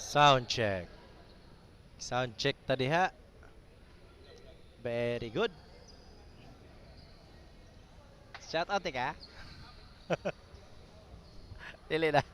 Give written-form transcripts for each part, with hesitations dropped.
Sound check. Sound check tadi ha. Very good. Shout out ka. Dili na.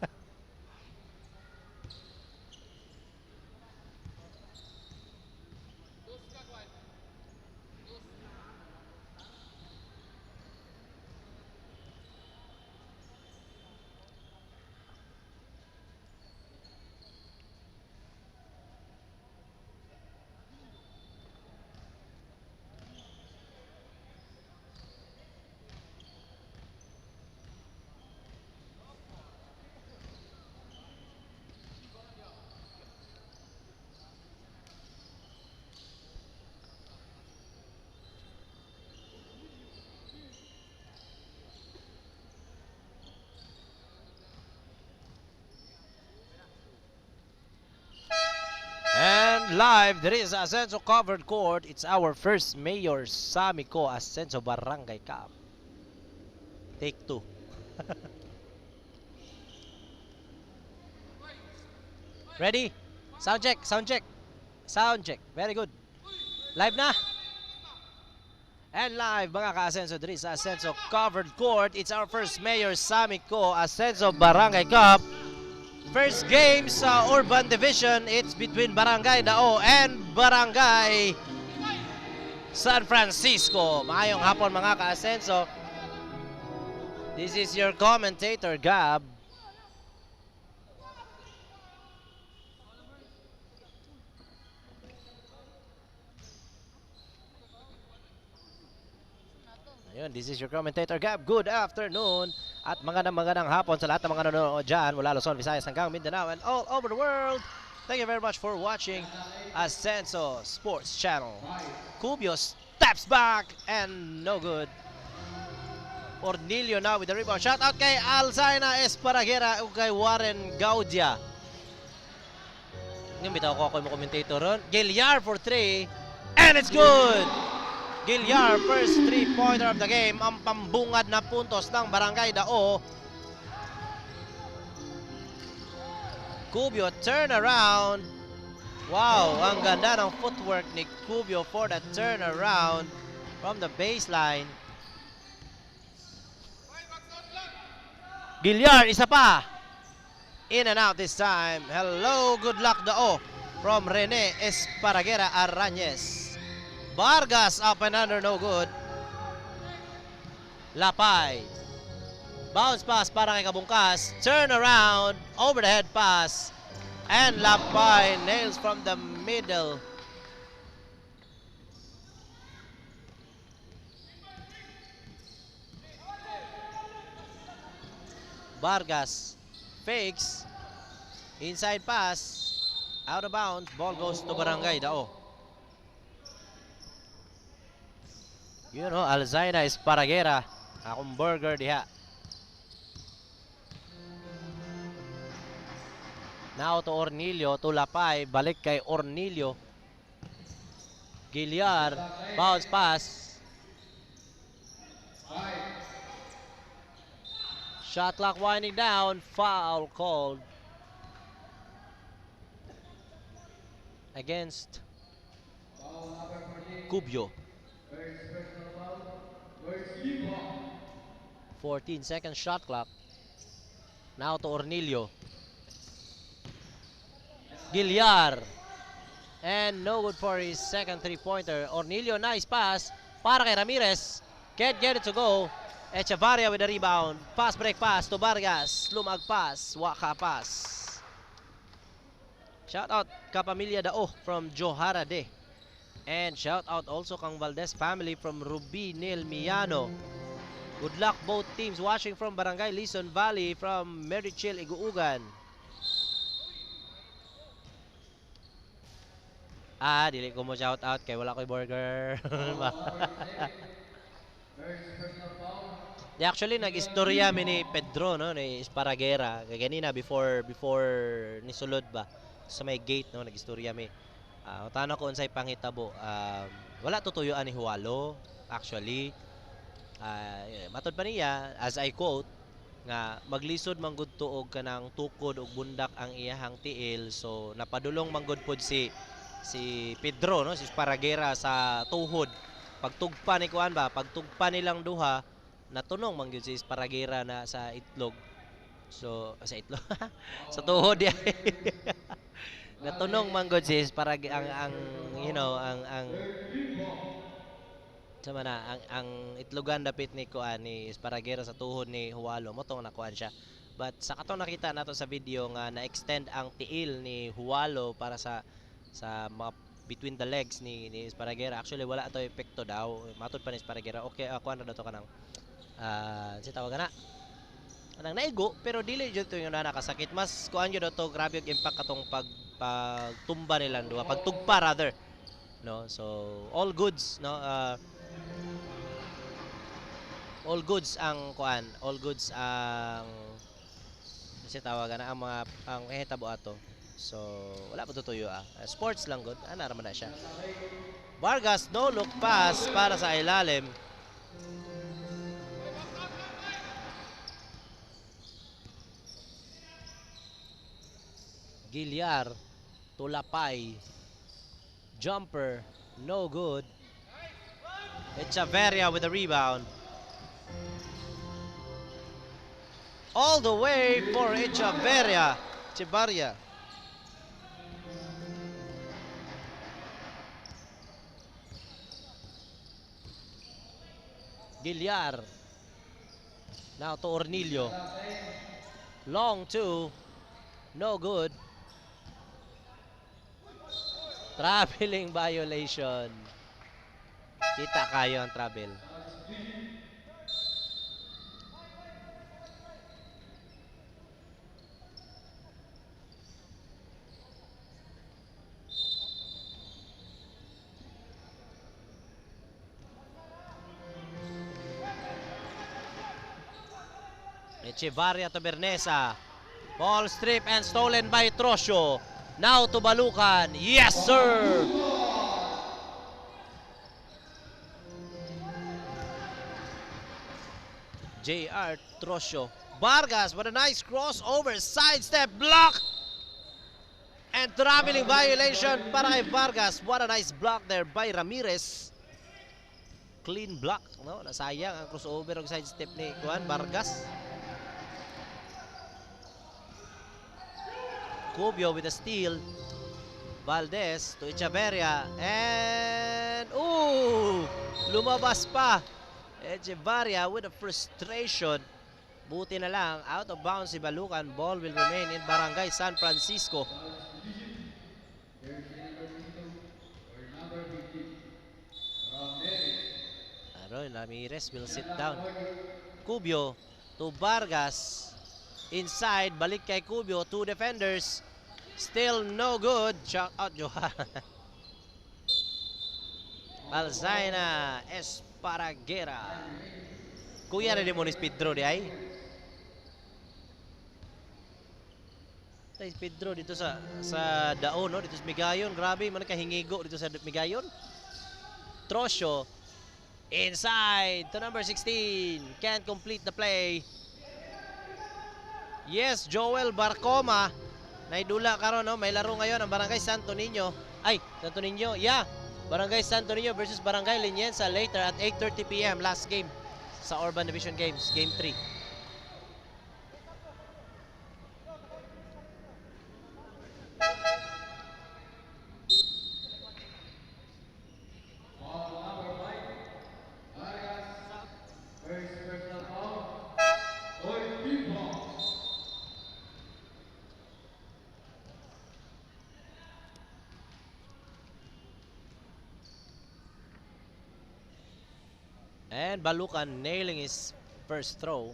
And live, there is Ascenso covered court. It's our first Mayor Samico Ascenso Barangay Cup. Take 2. Ready? Sound check, sound check. Sound check. Very good. Live na. And live mga ka-Ascenso, there is Ascenso covered court. It's our first Mayor Samico Ascenso Barangay Cup. First game sa Urban Division, it's between Barangay Dao and Barangay San Francisco. Maayong hapon mga ka-Ascenso. This is your commentator, Gab. Ayun, this is your commentator, Gab. Good afternoon at magandang hapon sa lahat ng mga nanonood dyan mula Luzon, Visayas hanggang Mindanao and all over the world. Thank you very much for watching Ascenso Sports Channel. Cubio steps back and no good. Ornilio now with the rebound. Shout out kay Alzaina Esparagera o kay Warren Gaudia. Ngayon bitaw ko ako yung commentator ron. Giliar for 3 and it's good! Giliar, first 3-pointer of the game. Ang pambungad na puntos ng Barangay Dao. Cubio turnaround. Wow, ang ganda ng footwork ni Cubio for the turnaround from the baseline. Giliar, isa pa. In and out this time. Hello, good luck Dao from Rene Esparagera Arañez. Vargas up and under, no good. Lapay. Bounce pass para kay Kabungkas. Turn around. Over the head pass. And Lapay nails from the middle. Vargas fakes. Inside pass. Out of bounds. Ball goes to Barangay Dao. You know, Alzaina Esparagera. Akong burger diha. Now to Ornilio, to Lapay. Balik kay Ornilio. Giliar. Bounce pass. Shot clock winding down. Foul called against Cubio. 14-second shot clock. Now to Ornilio. Giliar. And no good for his second three-pointer. Ornilio, nice pass para kay Ramirez. Can't get it to go. Echevarria with the rebound. Pass break pass to Vargas. Lumag pass. Waka pass. Shout out Kapamilya Dao from Johara De. And shout out also kang Valdez family from Rubinil Miano. Good luck both teams watching from Barangay Lison Valley from Merichil, Iguugan. Dili ko mo shout out kay wala ko'y burger. Actually nag-istorya mi ni Pedro no ni Esparagera kay ganina before ni sulod ba sa may gate no nag-istorya mi. Utana ko unsay pangitabo. Wala tutuyuan ni Huwalo actually. Matod pa niya, as I quote, nga maglisod man gud tuog kanang tukod ug bundak ang iyahang tiil, so napadulong man gud pod si Pedro, no, si Esparraguera sa tuhod. Pagtugpa ni kuan ba, pagtugpa nilang duha, natunong man gyud si Esparraguera na sa itlog. So sa itlog sa tuhod ya. Natunong man gud si Esparraguera ang you know, ang sama na ang itlogan dapit ni kuan ni Esparraguera sa tuhod ni Hualo mo tong nakuan siya. But sa katong nakita nato sa video nga na-extend ang tiil ni Hualo para sa mga between the legs ni Esparraguera. Actually wala to epekto daw. Matod pa ni Esparraguera. Okay, kuan na daw to kanang si tawag na. Kanang naigo pero dili jud to yung nakasakit. Mas kuan jud to grabe yung impact katong pagtumba nilang duha, pagtugpa rather. No, so all goods, no. All goods ang kuan, all goods ang kasi tawagan na ang mga ang ehitabo ato. So wala pa tutuyo sports lang good. Ana ra man na siya. Vargas no look pass para sa ilalim. Gilyar, Tulapay, jumper, no good. Echavarria with the rebound. All the way for Echavarria. Gilyar. Now to Ornilio. Long two. No good. Traveling violation. Kita kayo ang travel. Echevarria to Bernesa. Ball strip and stolen by Trosio. Now to Balukan. Yes, sir! J.R. Trosio. Vargas, what a nice crossover. Sidestep block. And traveling violation para kay Vargas. What a nice block there by Ramirez. Clean block. No? Nasayang ang crossover ng sidestep ni Juan Vargas. Cubio with a steal. Valdez to Echavarria. And, lumabas pa. Echavarria with a frustration. Buti na lang, out of bounds si Balukan. Ball will remain in Barangay San Francisco. Ramirez will sit down. Cubio to Vargas. Inside, balik kay Cubio. Two defenders. Still no good. Shout out Johan. Alzaina Esparraguera. Kuya rin mo ni Pedro di ay. Pedro dito sa Daon, no? Dito sa Migayon. Grabe, man kahingigo dito sa Migayon. Trosio. Inside to number 16. Can't complete the play. Yes, Joel Barcoma. Naidula karon, no? May laro ngayon ang Barangay Santo Niño. Ay, Santo Niño. Yeah. Barangay Santo Niño versus Barangay Linienza later at 8:30 PM last game sa Urban Division Games, Game 3. And Balukan nailing his first throw.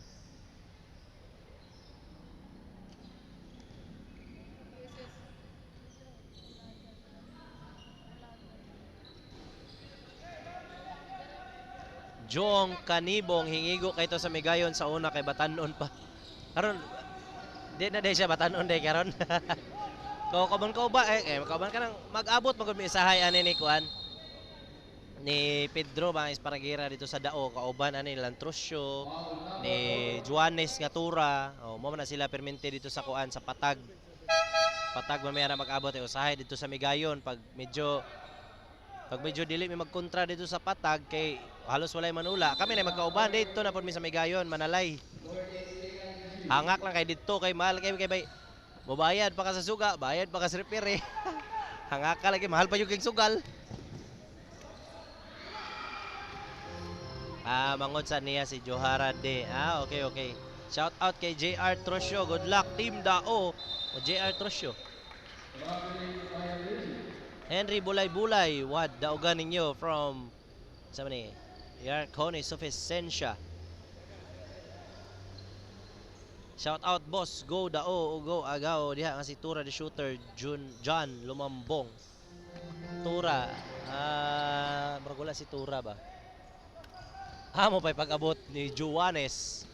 Jong Kanibong hingigo kay to sa Migayon sa una kay Batanon pa. Karon di na day siya Batanon day karon. Kauban ka ba kauban ka nang mag-abot magud mi isahay ani ni kuan. ni Pedro mga Esparraguera dito sa dao, kauban ani Lantrosio, ni Juanes nga tura. Mo na sila permente dito sa kuan sa Patag. Patag mamaya na mag-abot usahay dito sa Migayon pag medyo dili mi magkontra dito sa Patag kay halos walay manula. Kami na magkauban dito na pud mi sa Migayon, Manalay. Hangak lang kay dito kay mahal kay bay. Mobayad pa ka sa suga, bayad pa ka sa repair. Hangak ka lagi mahal pa yung kay sugal. Mangod sa niya si Johara de. Okay. Shout out kay JR Trosyo. Good luck Team Dao. O JR Trosyo. Henry Bulay-Bulay. What daugan ninyo from sa ni Yarcone Sufficiencia. Shout out boss. Go Dao. Go Agaw. Diha nga si Tura the Shooter. John Lumambong. Tura. Maragula si Tura ba? Mo pa'y pag-abot ni Juanes.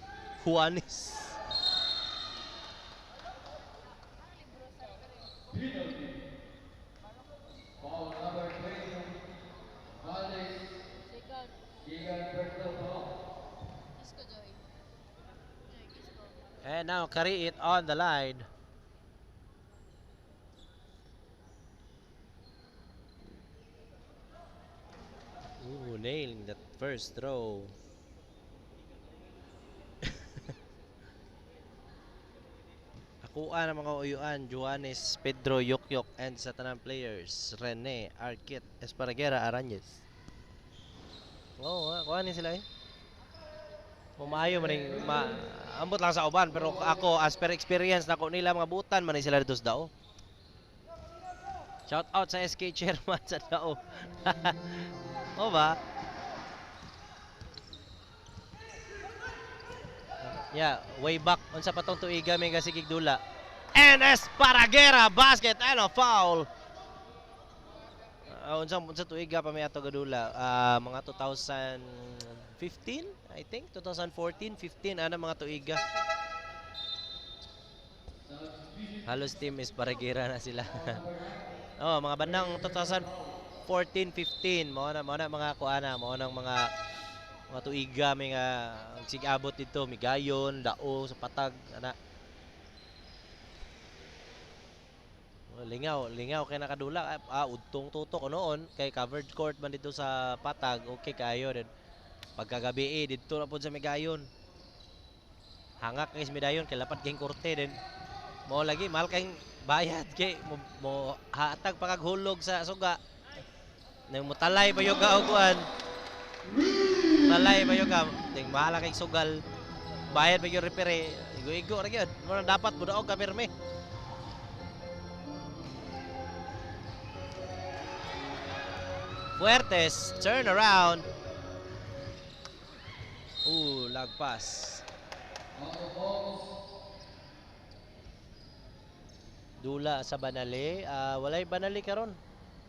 And now carry it on the line. Ooh, nailing that first throw. Akuan ang mga uyuan, Juanes, Pedro, Yokyok, and sa tanang players, Rene, Arquette, Esparraguera, Aranjes. Kuhanin sila eh. Umayo maning ambot lang sa uban pero ako as per experience nako nila mga butan man sila dito sa dao. Shout out sa SK chairman sa dao. O ba? Yeah, way back unsa pa tong tuiga may gasigig dula. And Esparraguera basket and a foul. Unsa tuiga pa may ato gadula? Mga 2015, I think 2014, 15 ana mga tuiga. Halos team Esparraguera na sila. Mga bandang 2014, 15 mao na mga kuana, mao nang mga tuiga may nga sig-abot dito, Migayon, Dao sa Patag ana. Lingaw kay nakadula. Udtong tutok noon kay covered court man dito sa Patag, okay kayo din. Pagkagabi dito na po sa Migayon. Hangak kay Migayon kay lapat kay korte din. Mo lagi mahal kay bayad kay mo hatag pakaghulog sa suga. Nang mutalay pa yung kauguan. Talay pa yung ting mahal kay sugal. Bayad pa yung repair. Igo-igo ra gyud. Mo dapat budaog ka pirmi. Fuertes, turn around. Lagpas. Dula sa Banali. Walay Banali karon.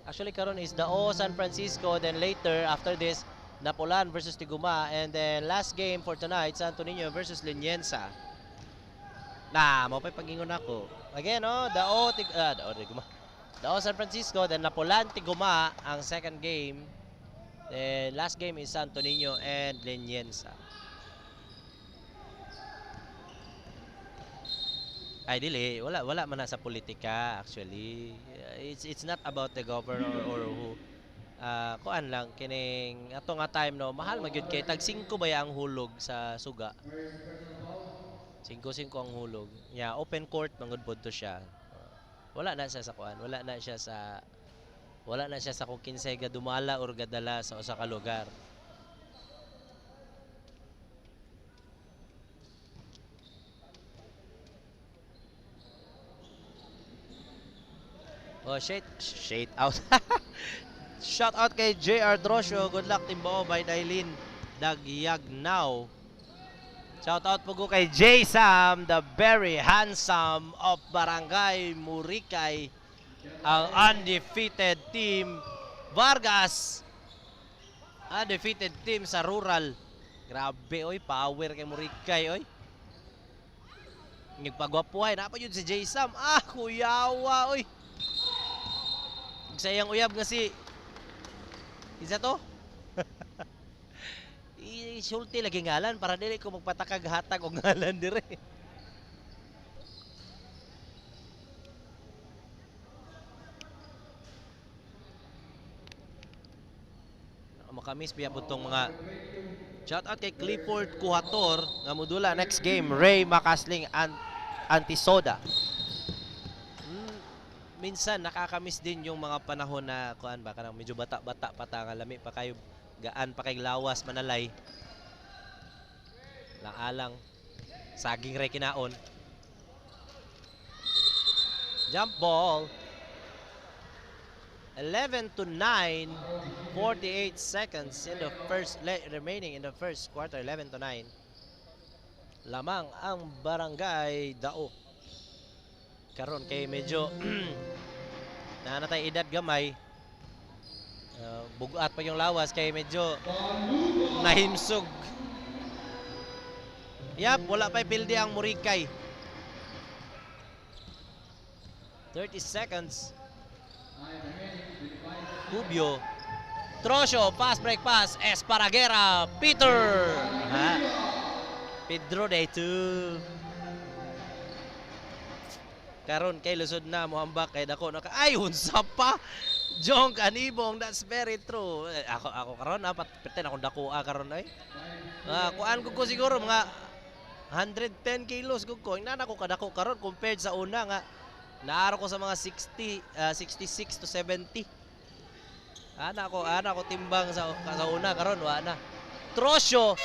Actually karon is Dao San Francisco. Then later after this, Napolan versus Tiguma. And then last game for tonight, Santo Niño versus Linienza. Mo pa'y pag-ingon ako. Again, Dao Tiguma. Dao San Francisco, then Napolan, Tiguma ang second game. Then last game is Santo Niño and Linienza. Ay dili, wala man na sa politika actually. It's not about the governor or who. Kuan lang kining ato nga time mahal magyud kay tag 5 ba ang hulog sa suga. 5-5 ang hulog. Yeah, open court mangud to siya. Wala na siya sa kuan, wala na siya sa kung kinsay ga dumala or gadala sa usa ka lugar. Shade out. Shout out kay JR Drosio. Good luck Team Bao by Dailin Nagyagnaw. Shout out po ko kay J Sam, the very handsome of Barangay Muricay. Ang undefeated team Vargas. Undefeated team sa rural. Grabe oy, power kay Muricay oy. Nagpagwapuhay na pa yun si J Sam. Kuyawa oy. Sayang uyab nga si isa to? Isulti lagi ngalan para dili ko magpatakag hatag og ngalan dire. Makamis biya putong mga shoutout kay Clifford Kuhator nga modula next game Ray Makasling Antisoda. Minsan nakakamiss din yung mga panahon na kuan ba kanang medyo bata-bata pa ta nga lami pa kayo gaan pa kay lawas manalay. Lang-alang saging ray kinaon. Jump ball. 11-9, 48 seconds in the first remaining in the first quarter. 11-9. Lamang ang Barangay Dao. Karon kay medyo nanatay edad gamay. Bugat pa yung lawas kay medyo nahimsog. Yap, wala pa pildi ang Murikay. 30 seconds. Cubio. Trosyo, fast break pass. Esparraguera. Peter. Pedro day 2. Karon kay lusod na mohambak kay dako na ay unsa pa. Jong Kanibong, that's very true. Ako karon pretend akong dako karon ay. Kuan ko siguro mga 110 kilos ko. Inana ko kadako karon compared sa una nga naaro ko sa mga 66 to 70. Ana ko timbang sa una karon wa na. Trosyo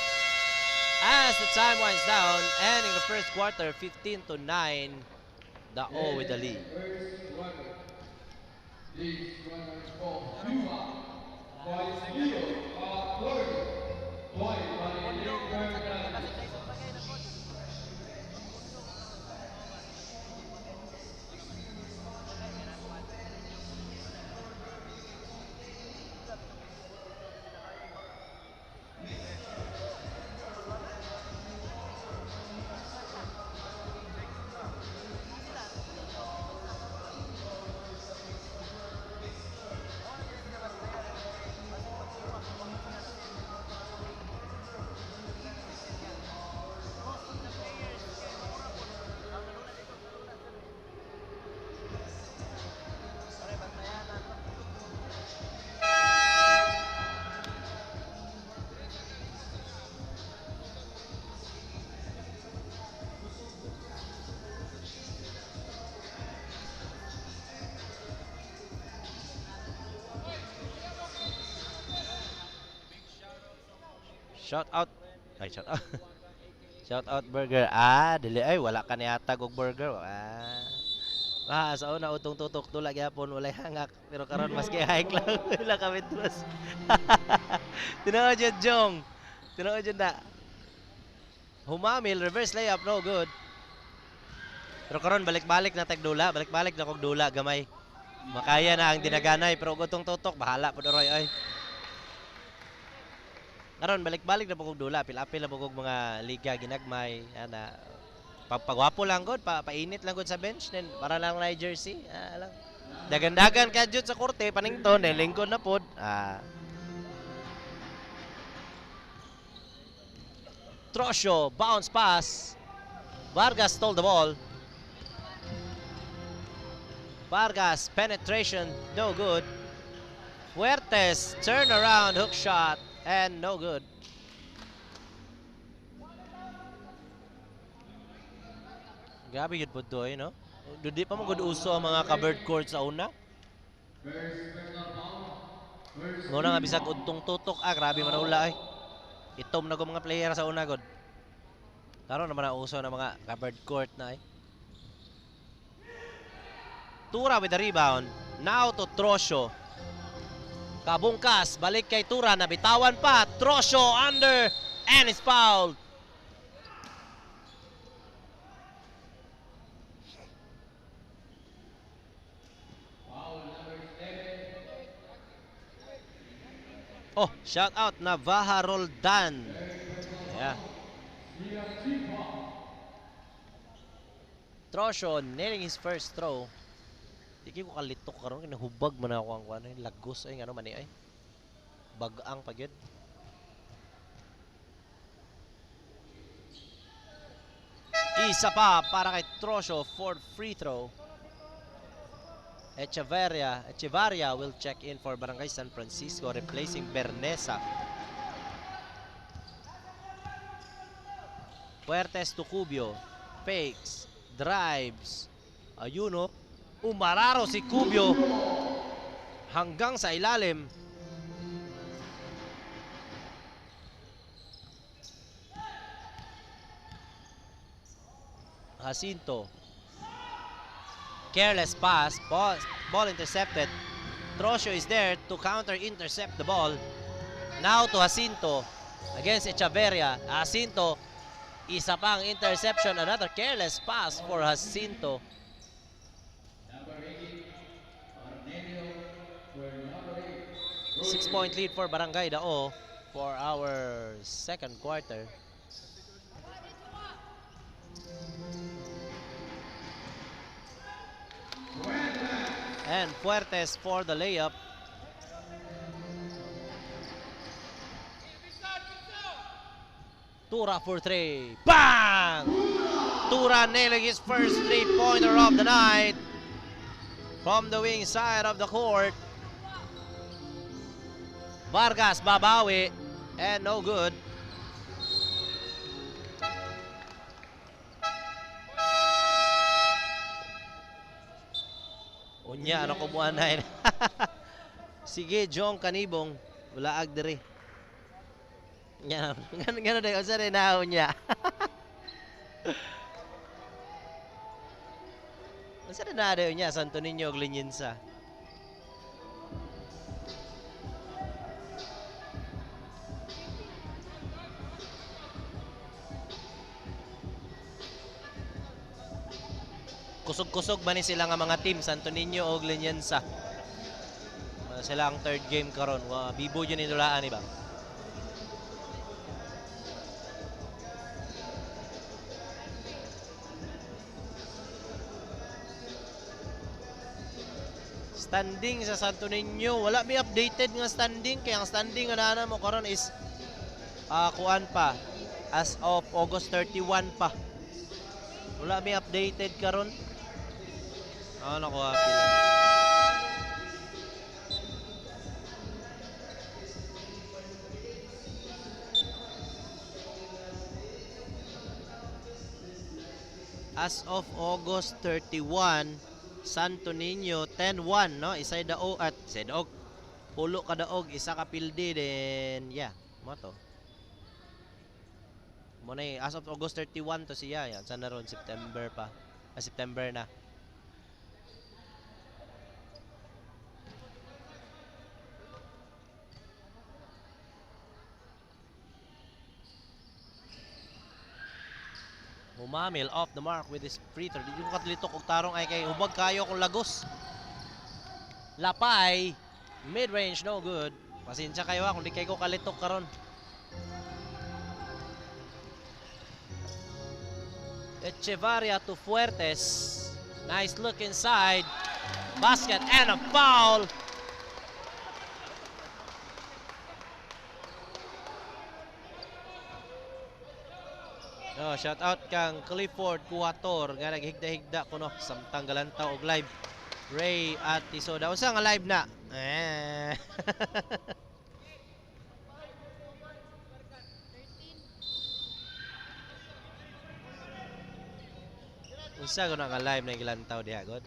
as the time winds down, ending the first quarter 15-9. Dao with the lead. Shout out. Ay, shout out. Shout out burger. Dili ay wala ka niatag og burger. Sa una utong tutok tula gyapon walay hangak pero karon mas kay hike lang wala ka metros. Tinood jud Jong. Tinood jud na. Humamil reverse layup no good. Pero karon balik-balik na tagdula, balik-balik na kog dula gamay. Makaya na ang dinaganay pero utong tutok bahala pud Roy ay. Karon balik-balik na pagog dula, apil-apil na pagog mga liga ginagmay, ana. Pagwapo lang gud, painit lang gud sa bench then para lang na jersey, lang. Dagan-dagan ka jud sa korte panington, lingkod na pod. Trosyo, bounce pass. Vargas stole the ball. Vargas penetration, no good. Fuertes turn around hook shot. And no good. Grabe yun po doy, no? Di pa magod uso ang mga covered court sa una. Muna nga bisag untong tutok, grabe manula ay. Itom na ko mga player sa una god. Karon naman ang uso ng mga covered court na ay. Tura with the rebound. Now to Trosyo. Kabungkas, balik kay Tura, nabitawan pa. Trosyo under and it's fouled. Oh, shout out Navaja Roldan. Yeah. Trosyo nailing his first throw. Di ko kalitok karon kinahubag man ako ang kuan lagos ay ngano man ay. Bag-ang pa gyud. Isa pa para kay Trosio for free throw. Echevarria will check in for Barangay San Francisco, replacing Bernesa. Fuertes to Cubio. Fakes. Drives. Ayuno. Umararo si Cubio. Hanggang sa ilalim. Jacinto. Careless pass. Ball intercepted. Trosio is there to counter-intercept the ball. Now to Jacinto against Echevarria. Jacinto, isa pang interception. Another careless pass for Jacinto. Six-point lead for Barangay Dao for our second quarter. And Fuertes for the layup. Tura for three. Bang! Tura nailing his first three-pointer of the night from the wing side of the court. Vargas babawi and no good. Unya, ano kumuha na yun? Sige, Jong Kanibong. Wala agdiri. Gano'n din. Usa rin na unya. Usa rin na rin unya. Santo Niño og Linyinsa. Kusog-kusog ba ni sila nga mga team Santo Niño o Linyensa? Sila ang third game karon. Bibo yun inulaan, iba. Standing sa Santo Niño, wala may updated nga standing, kaya ang standing nga na mo karon is kuan pa as of August 31 pa. Wala may updated karon. Nakuha pila. As of August 31, Santo Niño 10-1, no? Isa daog at isa daog. Pulo ka daog, isa ka pildi then yeah, mo to. Mo na as of August 31 to siya, yan. Sana ron September pa. September na. Humamil off the mark with his free throw. Di ko katlitok og tarong ay kay hubag kayo kung lagos. Lapay, mid-range no good. Pasensya kayo kung di kayo kalitok karon. Echevarria to Fuertes. Nice look inside. Basket and a foul. Shout out kang Clifford Cuator nga naghigda-higda kuno samtang galantaw og live. Ray at Tisoda. Usa nga live na. Usa ko na nga live na gilantaw diha god.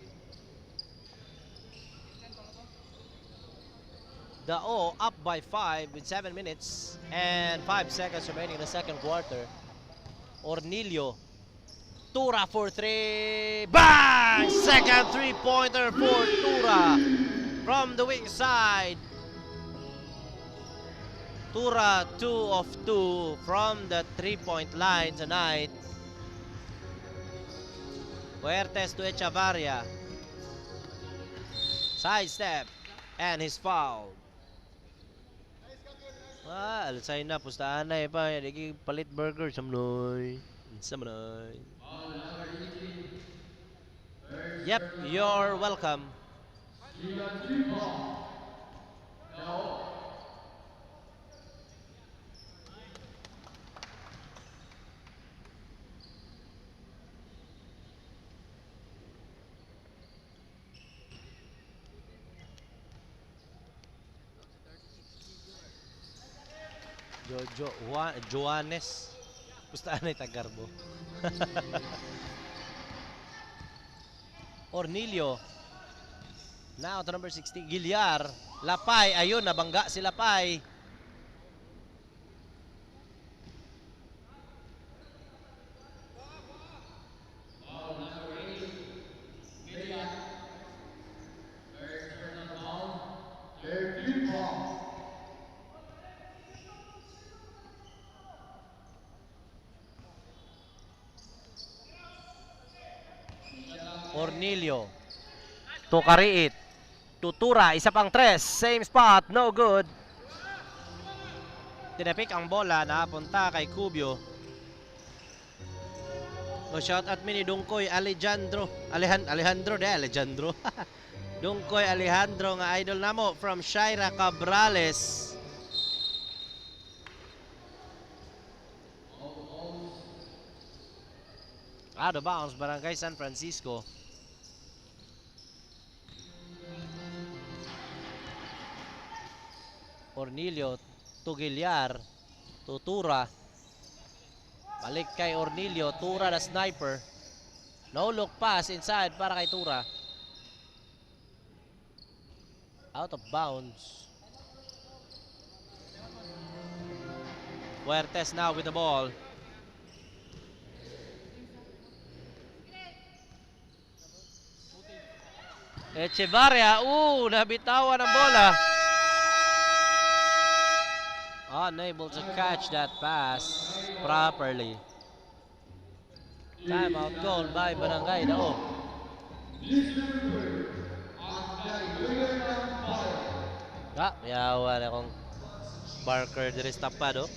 Dao up by 5 with 7 minutes and 5 seconds remaining in the second quarter. Ornilio. Tura for three. Bang! Second three-pointer for Tura from the wing side. Tura 2 of 2 from the three-point line tonight. Fuertes to Echevarria. Side step and his foul. Alisay na, pustaan na pa. Hindi palit burger. Samnoy. Yep, you're welcome. Jojo Joanes. Gusto na tagarbo. Ornilio. Now to number 16, Gilyar. Lapay, ayun, nabangga si Lapay. Ornilio. Tukariit. Tutura, isa pang tres. Same spot, no good. Tinapik ang bola, napunta kay Cubio. O shout out mi ni Dungkoy Alejandro. Alejandro. Dungkoy Alejandro nga idol namo from Shaira Cabrales. Out of bounds, Barangay San Francisco. Ornilio, Tugilyar, Tutura. Balik kay Ornilio, Tura na sniper. No look pass inside para kay Tura. Out of bounds. Fuertes now with the ball. Echevarria, nabitawan ang bola. Unable to catch that pass properly. Timeout call by Barangay Dao. Yawa na kong Barker diri tapado.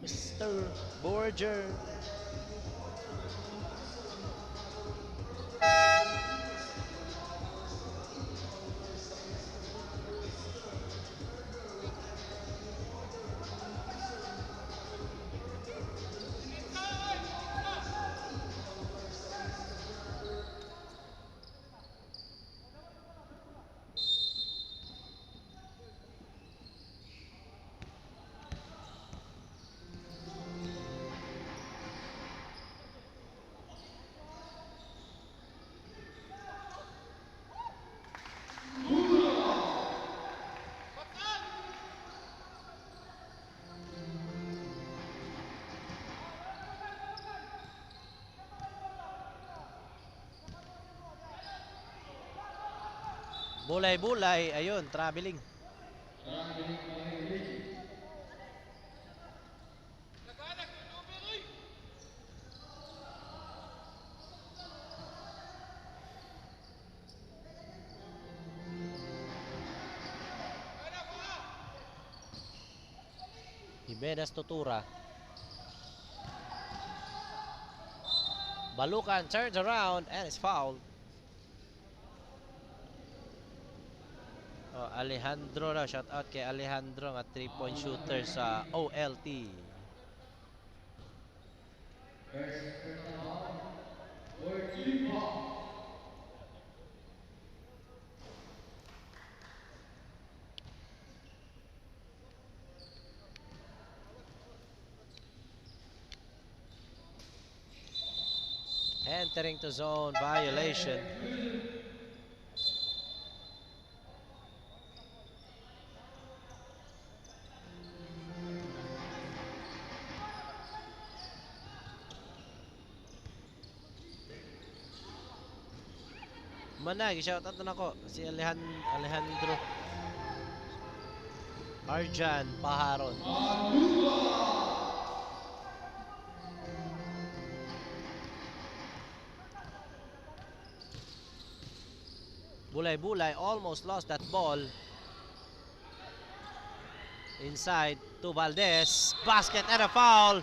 Mr. Borger. Bulay-bulay, ayun, traveling. Jimenez Tutura. Balukan turns around and is fouled. Alejandro na, shout out kay Alejandro nga 3-point shooter sa OLT. Entering to zone violation. Manag, shoutout na ako si Alejandro Arjan Paharon. Bulay-bulay almost lost that ball. Inside to Valdez. Basket and a foul.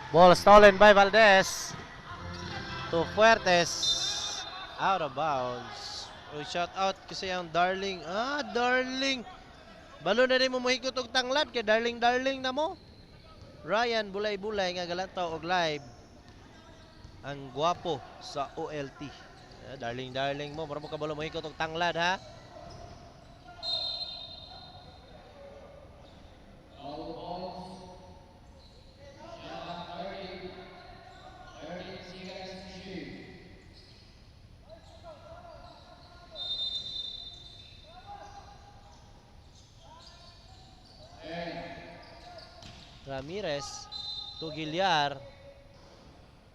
Ball stolen by Valdez. To Fuertes. Out of bounds. Shout out kasi ang Darling. Darling. Balo na rin mo mahigot og tanglad kay Darling na mo. Ryan bulay-bulay nga galantaw og live. Ang gwapo sa OLT. Darling mo. Para mo kabalo mahigot og tanglad ha. Ramirez to Gilyar.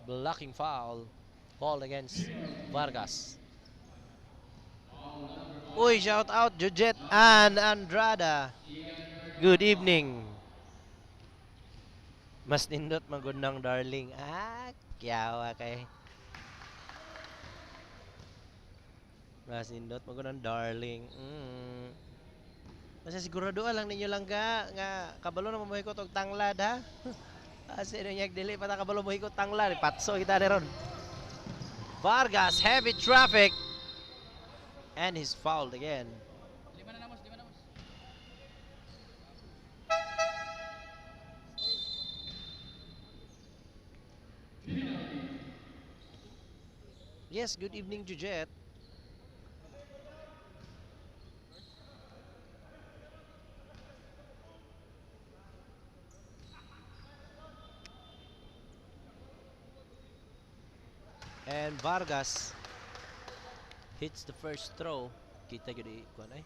Blocking foul. Called against Vargas. Uy, shout out Jujet and Andrada. Good evening. Mas nindot magundang Darling. Kyawa kay. Mas nindot magundang Darling. Kasi sigurado lang ninyo lang nga kabalo na mahikot og tanglad ha. Kasi niya dili pa ta kabalo mahikot tanglad, patso kita ron. Vargas heavy traffic and he's fouled again. Lima na namos. Yes, good evening Jujet. And Vargas hits the first throw. Kita gud ko na.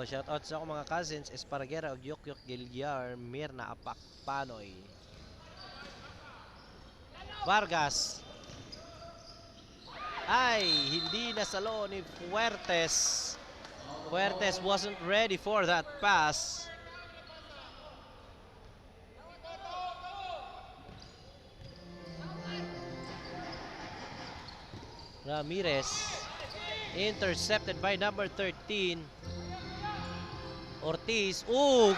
Shout out sa akong mga cousins Esparguera og Yokyok Gilyar, Mirna Apak Panoy. Vargas ay hindi nasalo ni Fuertes. Fuertes wasn't ready for that pass. Ramirez intercepted by number 13 Ortiz.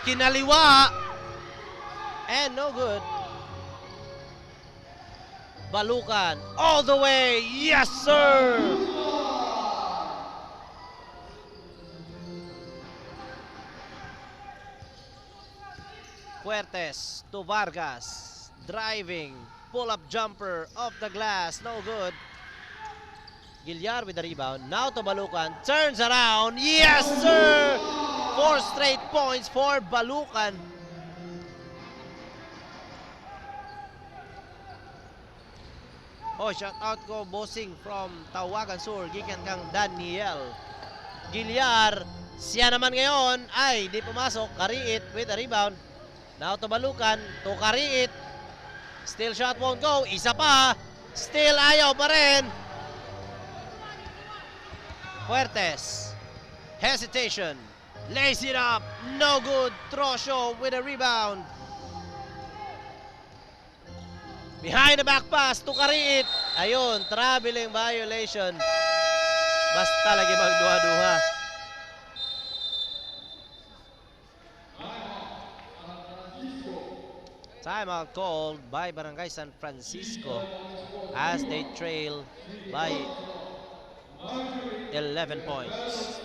Kinaliwa and no good. Balukan all the way. Yes sir. Fuertes to Vargas, driving pull-up jumper off the glass, no good. Gilyar with the rebound. Now to Balukan. Turns around. Yes, sir! 4 straight points for Balukan. Shout out ko bossing from Tawagan Sur. Gikan kang Daniel. Gilyar. Siya naman ngayon ay di pumasok. Kariit with the rebound. Now to Balukan. To Kariit. Still shot won't go. Isa pa. Still ayaw pa rin. Fuertes, hesitation, lays it up, no good. Trosho with a rebound. Behind the back pass to Kariit. Ayun, traveling violation. Basta lagi magduha-duha. Timeout called by Barangay San Francisco as they trail by 11 points.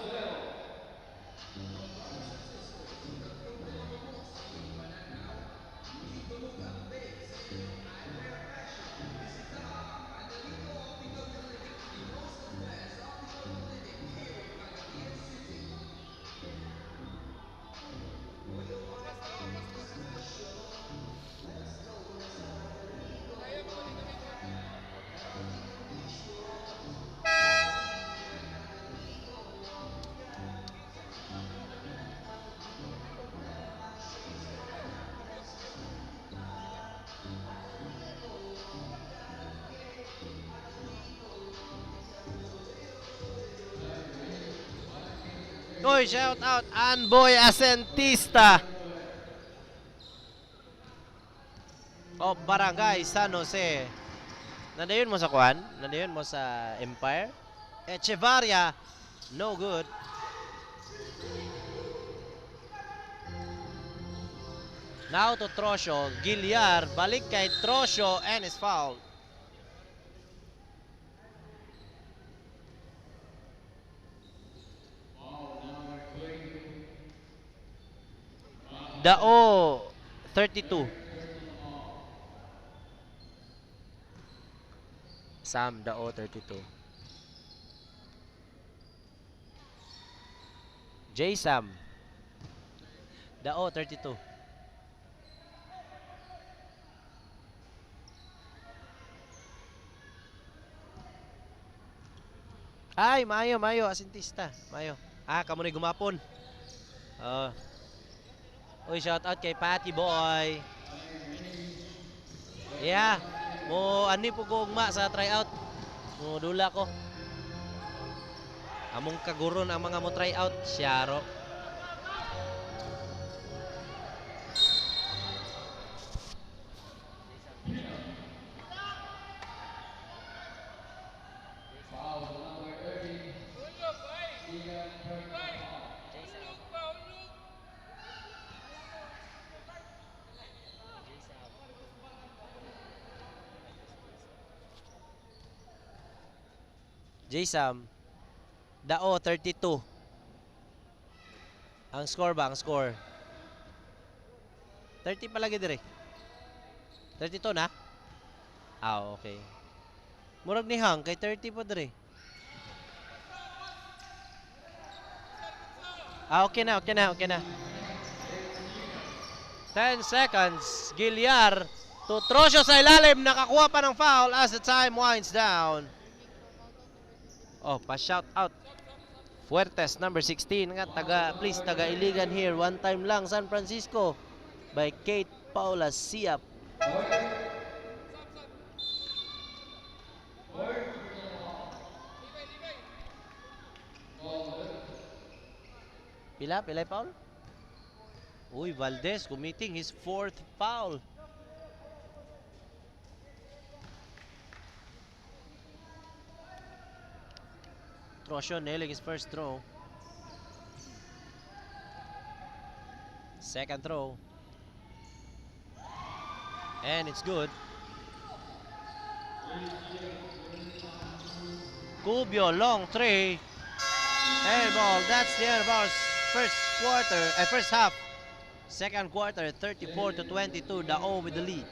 Shout out Anboy Asentista of Barangay San Jose. Nandayon mo sa Kwan? Nandayon mo sa Empire? Echevarria, no good. Now to Trosio. Gilyar. Balik kay Trosio and is fouled. Dao 32. Sam Dao 32. J Sam Dao 32. Ay, mayo, asintista. Mayo. Kamo na gumapon. Uy, shout out kay Patty Boy. Yeah. Mo ani po ko ugma sa tryout. Mo dula ko. Among kaguron ang mga mo tryout, Syaro. J-Sam, Dao 32. Ang score ba? Ang score. 30 palagi dire. 32 na? Okay. Murag ni Hang kay 30 po dire. Okay na. 10 seconds. Gilyar to Trosio sa ilalim. Nakakuha pa ng foul as the time winds down. Pa-shout out. Fuertes, number 16. Please, taga Iligan here. One time lang, San Francisco. By Kate Paula Siap. Pila, Paul? Uy, Valdez committing his 4th foul. Trosio nailing his first throw. Second throw. And it's good. Cubio, long three. Air ball. That's the end of our first half. Second quarter, 34-22. Dao with the lead.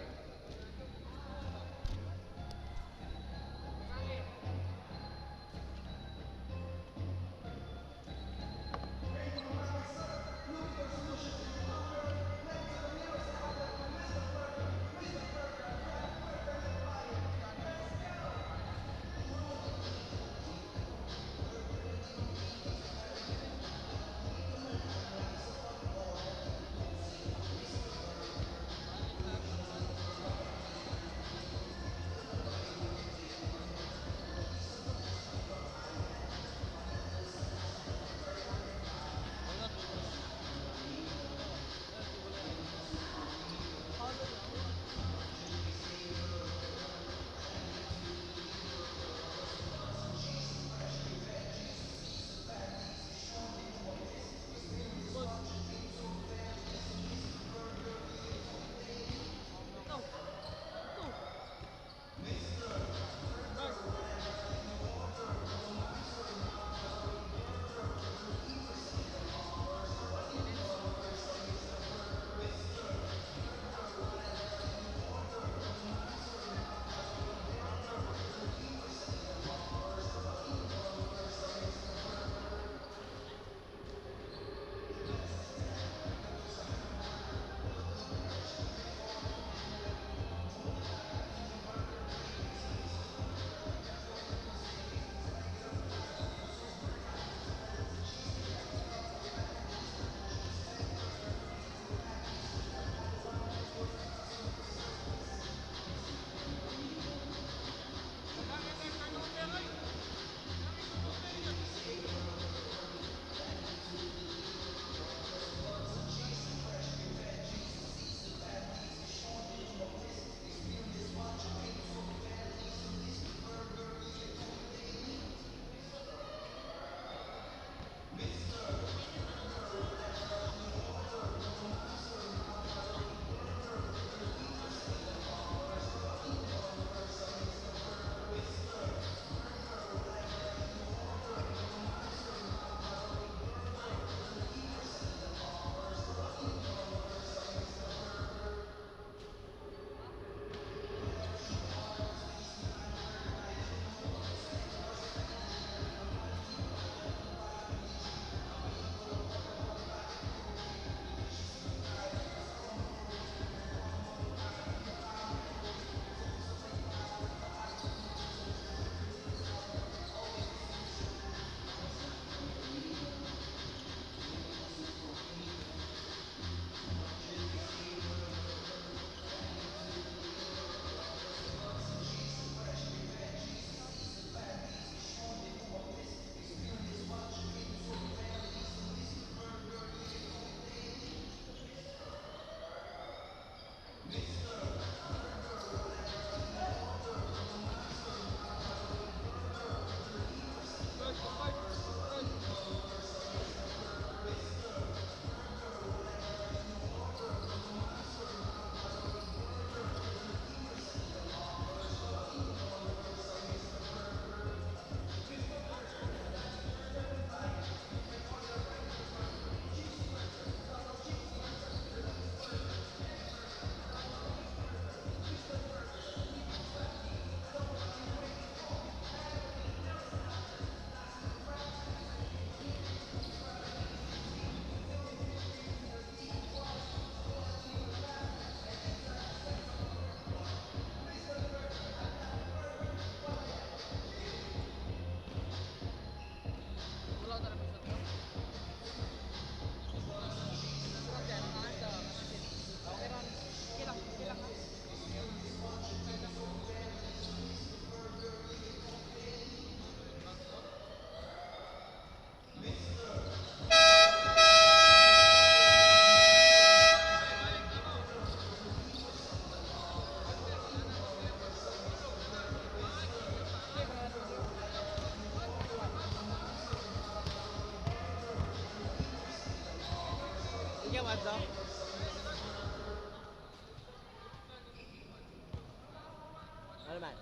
Ano man?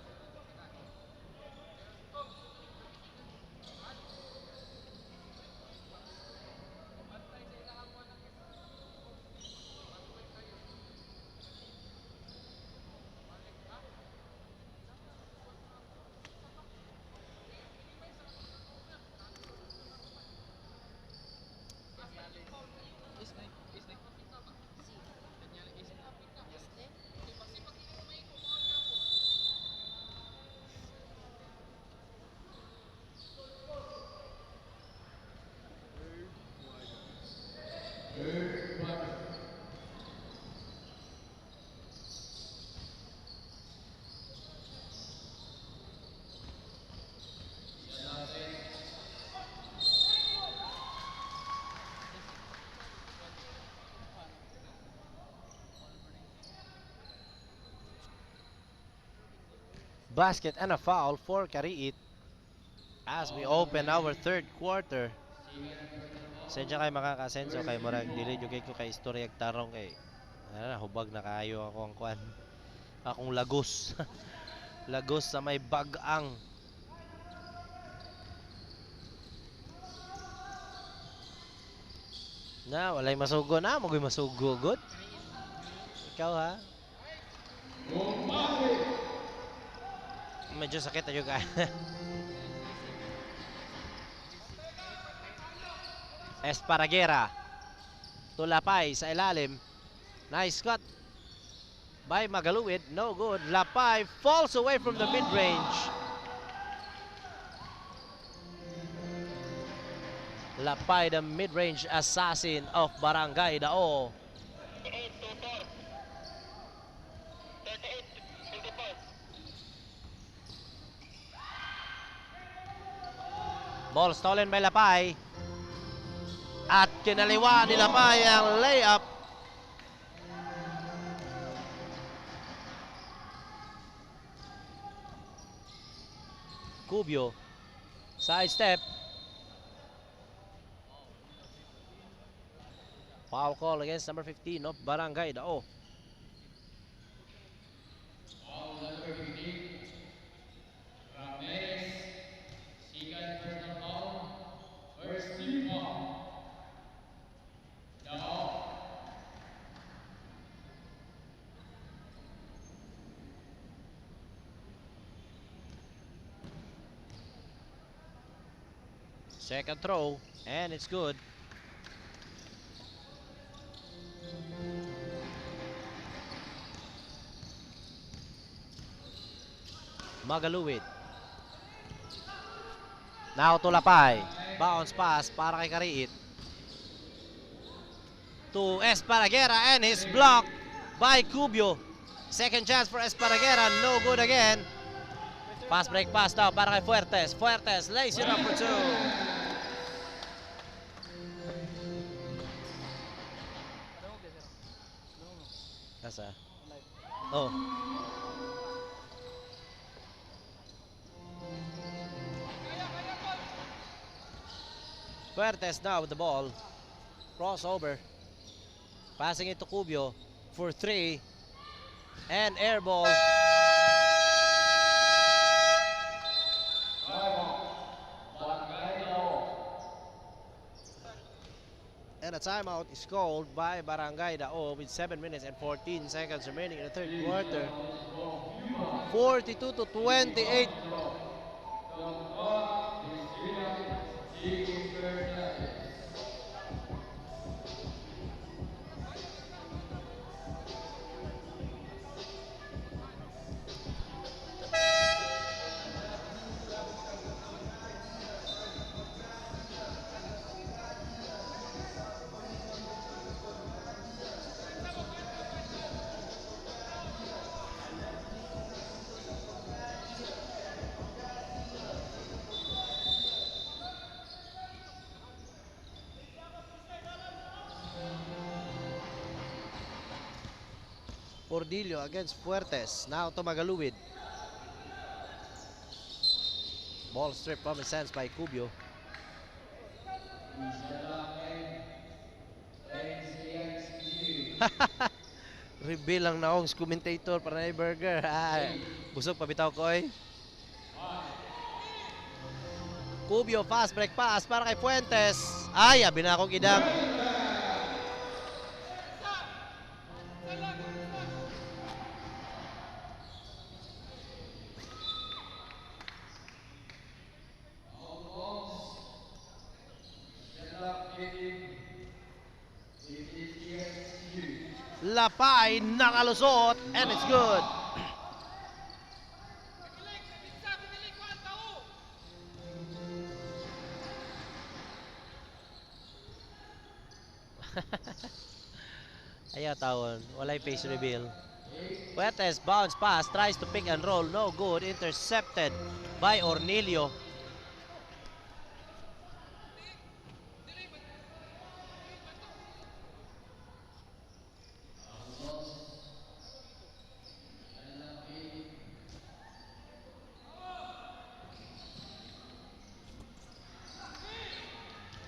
Basket and a foul for Kariit as we open our third quarter. Sensya kay makakasenso kay murag dili jud ko kay istorya tarong kay hubag na kayo ako ang kwan. Akong lagos. Lagos sa may bag-ang. Na walay masugo na, magoy masugo good. Ikaw ha? Medyo sakit na yung kaya. Esparraguera. Tulapay sa ilalim. Nice cut by Magaluwid. No good. Lapay falls away from the mid-range. Lapay, the mid-range assassin of Barangay Dao. Ball stolen by Lapay. At kinaliwa ni Lapay ang layup. Cubio. Side step. Foul call against number 15 of Barangay Dao. Second throw, and it's good. Magaluwid. Now to Lapay. Bounce pass para kay Kariit. To Esparraguera, and he's blocked by Cubio. Second chance for Esparraguera, no good again. Fast break pass daw para kay Fuertes. Fuertes lays it up for two. Nasa? Oh. Fuertes now with the ball. Crossover. Passing it to Cubio for 3. And air ball. And a timeout is called by Barangay Dao with 7 minutes and 14 seconds remaining in the third quarter. 42-28. Cordillo against Fuertes. Now to Magaluwid. Ball stripped from his hands by Cubio. Reveal ang naong commentator para na burger. Busog pabitaw ko eh. Cubio fast break pass para kay Fuentes. Ay, abi na akong idang. Lapay nakalusot and it's good. Ayaw tawon, walay face reveal. Fuertes bounce pass, tries to pick and roll, no good, intercepted by Ornilio.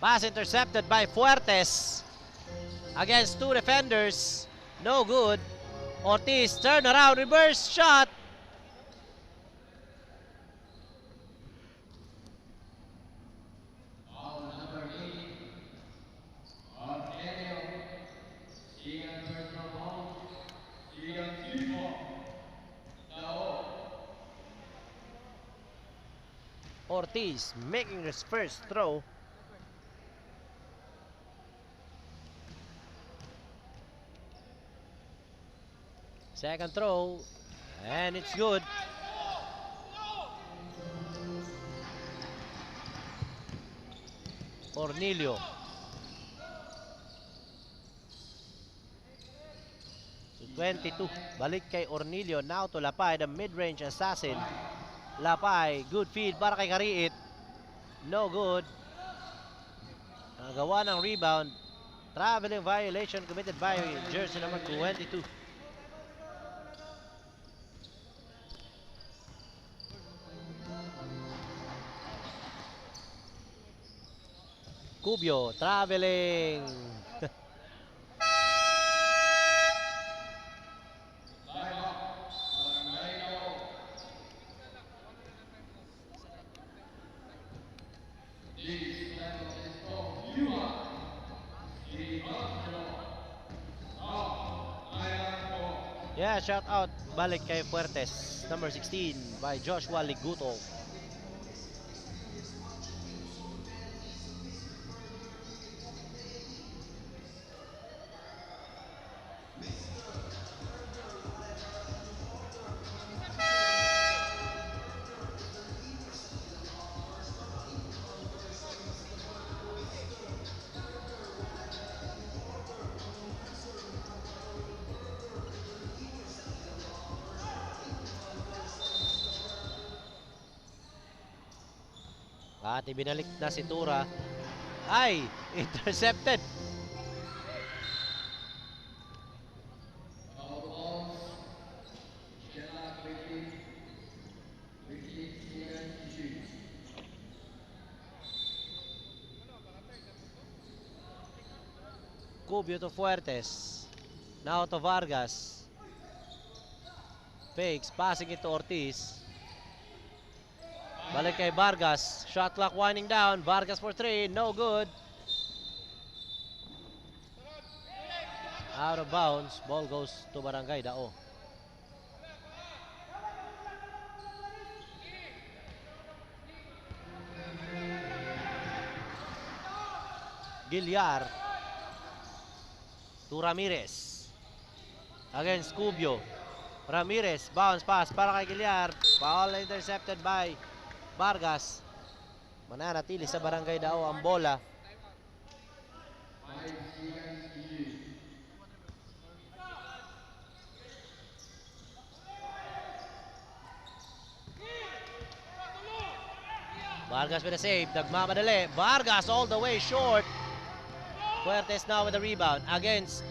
Pass intercepted by Fuertes against 2 defenders. No good. Ortiz turn around, reverse shot. Ortiz making his first throw. Second throw, and it's good. Ornilio. So 22. Balik kay Ornilio. Now to Lapay, the mid-range assassin. Lapay, good feed para kay Kariit. No good. Nagawa ng rebound. Traveling violation committed by jersey number 22. Cubio traveling. Yeah, shout out balik kay Fuertes, number 16 by Joshua Liguto. At ibinalik na si Tura. Ay, intercepted. Cubio to Fuertes. Now to Vargas. Fakes, passing it to Ortiz. Balik kay Vargas. Shot clock winding down. Vargas for 3. No good. Out of bounds. Ball goes to Barangay Dao. Gilyar to Ramirez. Against Cubio. Ramirez, bounce pass para kay Gilyar. Foul intercepted by Vargas. Mananatili sa Barangay Dao ang bola. Vargas with a save. Nagmamadali. Vargas all the way short. Fuertes now with the rebound against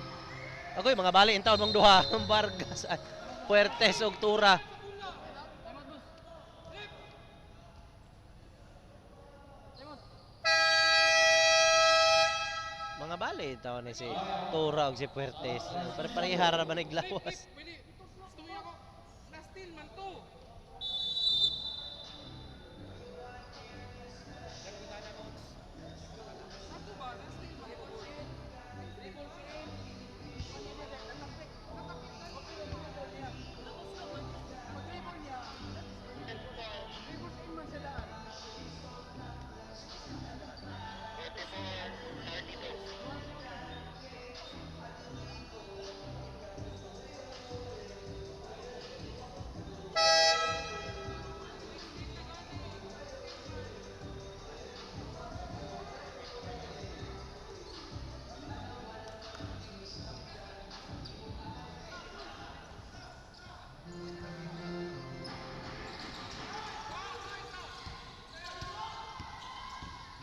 ako'y mga bali in taon mong duha. Vargas at Fuertes og Tura. Mga bali in taon ni si Tura og si Fuertes. Parehara ba naglawas?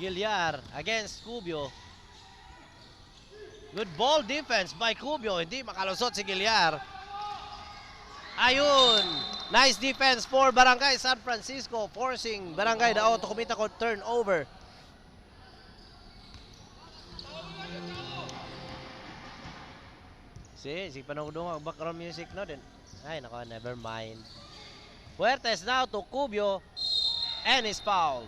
Gilyar against Cubio. Good ball defense by Cubio. Hindi makalusot si Gilyar. Ayun! Nice defense for Barangay San Francisco, forcing Barangay Dao to commit a turnover. Si panugdong ang background music no din. Ay nako, never mind. Fuertes now to Cubio and is fouled.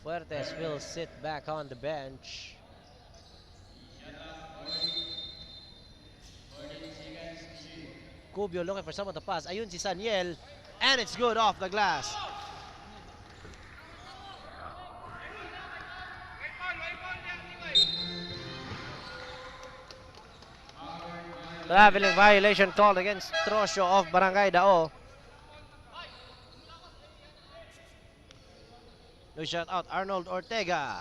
Fuertes will sit back on the bench. Cubio looking for someone to pass. Ayun si Saniel. And it's good off the glass. Traveling violation called against Trosio of Barangay Dao. No shot out, Arnold Ortega.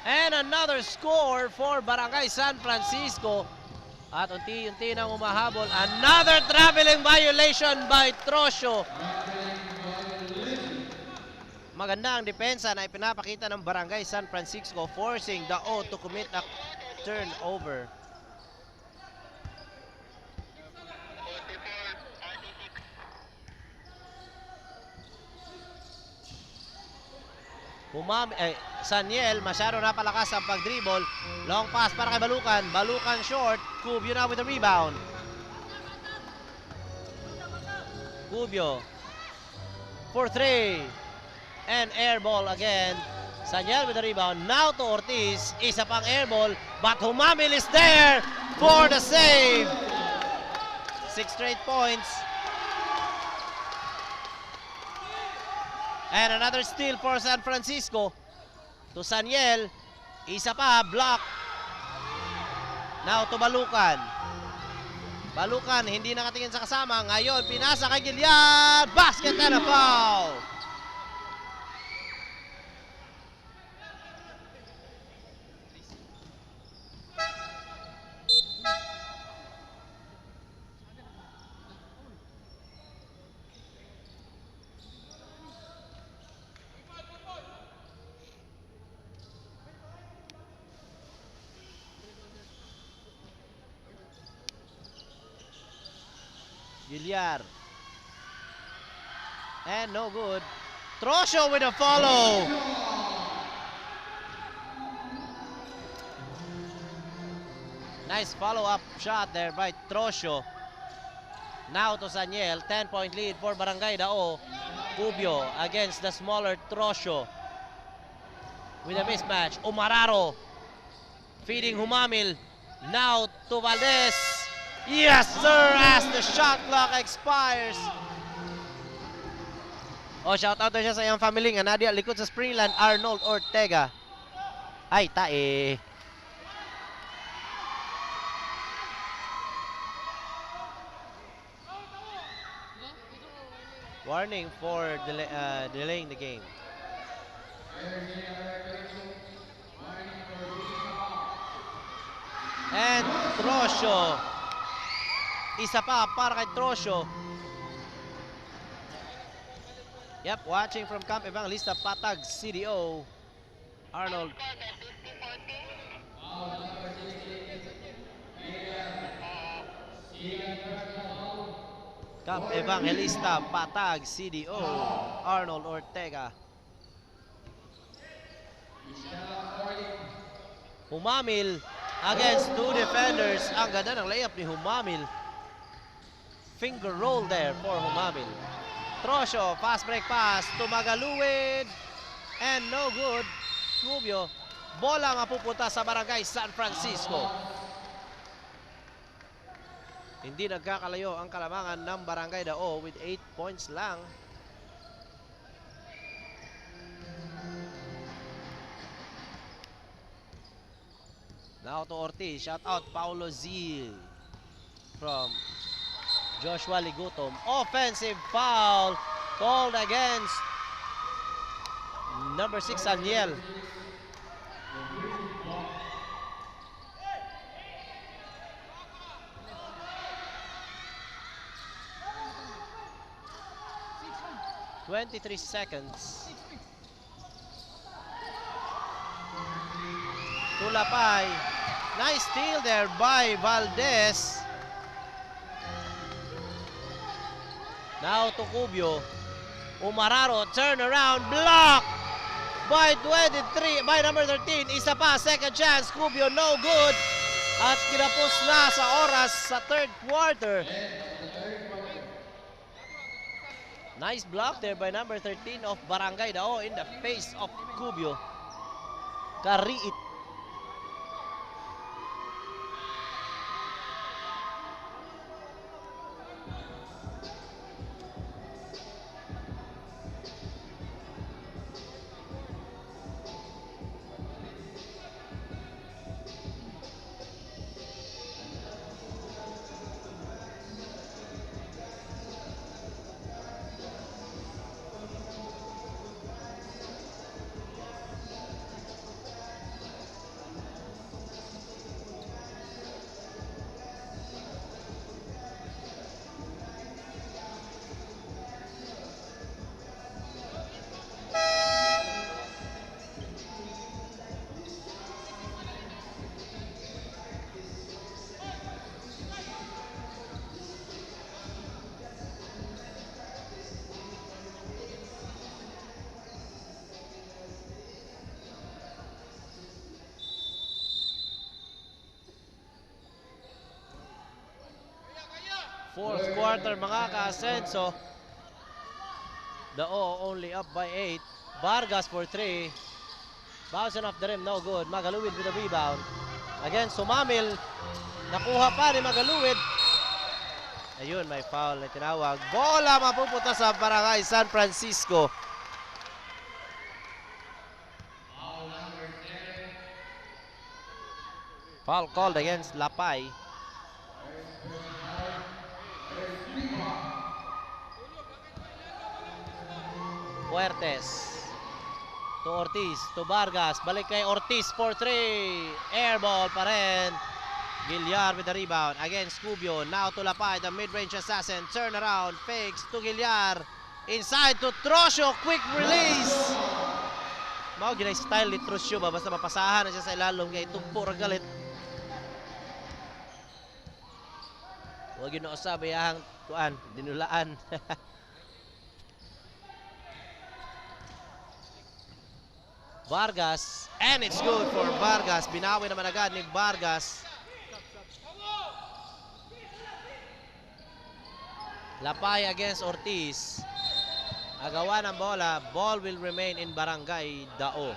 And another score for Barangay San Francisco. At unti-unti nang umahabol. Another traveling violation by Trosio. Maganda ang depensa na ipinapakita ng Barangay San Francisco, forcing Dao to commit a turnover. Saniel, masyado napalakas ang pag-dribble. Long pass para kay Balukan. Balukan short. Cubio now with the rebound. Cubio for 3. And air ball again. Sanyel with the rebound. Now to Ortiz. Isa pang air ball. But Humamil is there for the save. 6 straight points. And another steal for San Francisco. To Sanyel. Isa pa. Block. Now to Balukan. Balukan, hindi nakatingin sa kasama. Ngayon, pinasa kay Gilian. Basket and a foul. Giliar. And no good. Trosho with a follow. Nice follow-up shot there by Trosho. Now to Sanyel. 10-point lead for Barangay Dao. Cubio against the smaller Trosho. With a mismatch. Umararo. Feeding Humamil. Now to Valdez. Yes, sir, as the shot clock expires. Shout out na siya sa iyang family nga Nadia likod sa Springland, Arnold Ortega. Ay, tae. Warning for delaying the game. And Trosho. Isa pa para kay Trosho. Yep, watching from Camp Evangelista, Patag, CDO. Arnold. Camp Evangelista, Patag, CDO. Arnold Ortega. Humamil against two defenders. Ang ganda ng layup ni Humamil. Finger roll there for Humamil. Trosho, fast break pass to Magaluwid. And no good. Cubio. Bola mapupunta sa Barangay San Francisco. Hindi nagkakalayo ang kalamangan ng Barangay Dao with 8 points lang. Now to Ortiz. Shout out Paulo Zil from Joshua Ligutom. Offensive foul called against number 6, Aniel. (23 seconds). Tulapay. Nice steal there by Valdez. Now to Cubio. Umararo, turn around, block by number 13. Isa pa, second chance. Cubio, no good. At kinapos na sa oras sa third quarter. Nice block there by number 13 of Barangay Dao in the face of Cubio. Kariit. Fourth quarter mga ka-Asenso. Dao only up by 8. Vargas for 3. Bouncing off the rim, no good. Magaluwid with the rebound. Again, sumamil. Nakuha pa ni Magaluwid. Ayun, may foul na tinawag. Bola mapupunta sa Barangay San Francisco. Foul called against Lapay. Fuertes. To Ortiz, to Vargas. Balik kay Ortiz for 3. Air ball pa rin. Gilliar with the rebound against Cubio. Now to Lapay, the mid-range assassin. Turn around, fakes to Gilliar. Inside to Trosio, quick release. Mao ginay style ni Trosio ba basta mapasahan na siya sa ilalom kay tugpo ra galit. Huwag yun na usabi ang kuan, dinulaan. Vargas, and it's good for Vargas. Binawi naman agad ni Vargas. Lapay against Ortiz. Agawan ng bola. Ball will remain in Barangay Dao.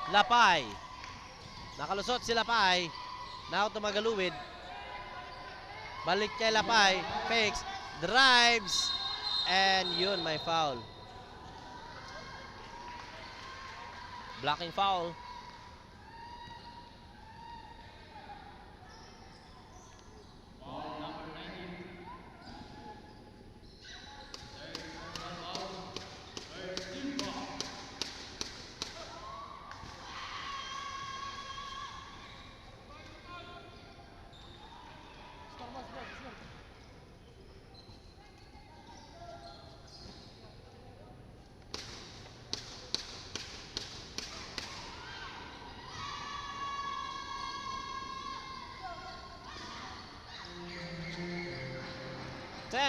Lapay. Nakalusot si Lapay. Now to Magaluwid. Balik kay Lapay. Fakes. Drives. And yun, may foul. Blocking foul.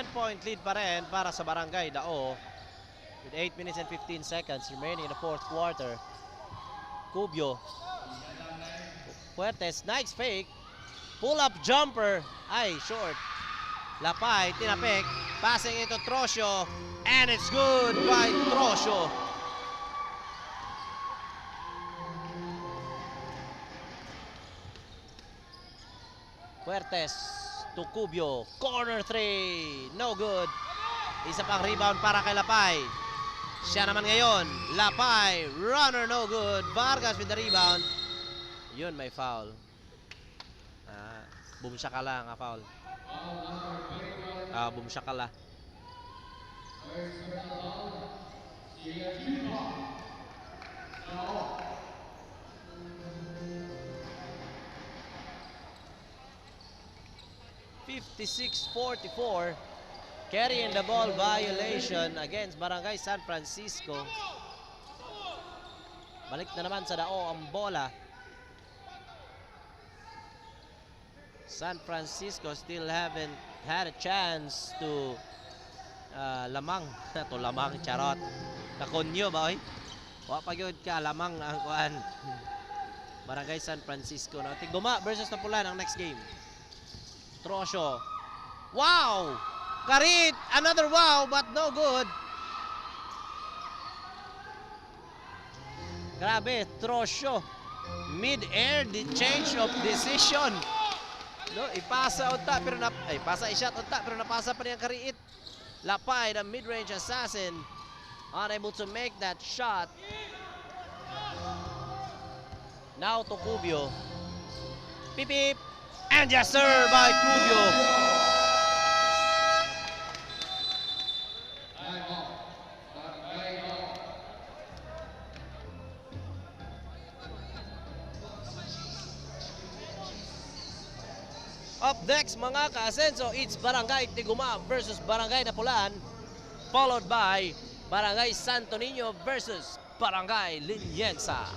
Point lead pa rin para sa Barangay Dao with 8 minutes and 15 seconds remaining in the fourth quarter. Cubio. Fuertes, nice fake. Pull-up jumper. Ay, short. Lapay, tinapik. Passing into Trosio. And it's good by Trosio. Fuertes to Cubio. Corner 3. No good. Isa pang rebound para kay Lapay. Siya naman ngayon. Lapay. Runner no good. Vargas with the rebound. Yun, may foul. Bumsyakala nga foul. Bumsyakala. (56-44) carrying the ball violation against Barangay San Francisco. Balik na naman sa Dao ang bola. San Francisco still haven't had a chance to lamang. To lamang, charot. Nakonyo ba, oy? Wa pa gyud ka lamang ang kuan. Barangay San Francisco na Tiguma versus Napulan ang next game. Trosio. Wow! Karit! Another wow, but no good. Grabe, Trosio. Mid-air, the change of decision. No, ipasa unta pero pasa i-shot unta pero napasa pa niyang Karit. Lapay, the mid-range assassin, unable to make that shot. Now to Cubio. Beep beep. And yes sir by Cubio. Up next mga ka-Asenso, it's Barangay Tiguma versus Barangay Napulan, followed by Barangay Santo Niño versus Barangay Liniensa.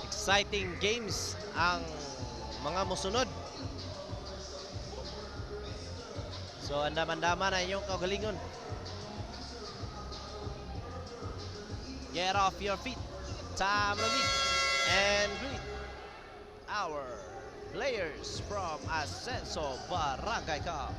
Exciting games ang mga musunod. So, andaman-daman na inyong kagalingon. Get off your feet. Time to meet and greet our players from Ascenso Barangay Cup.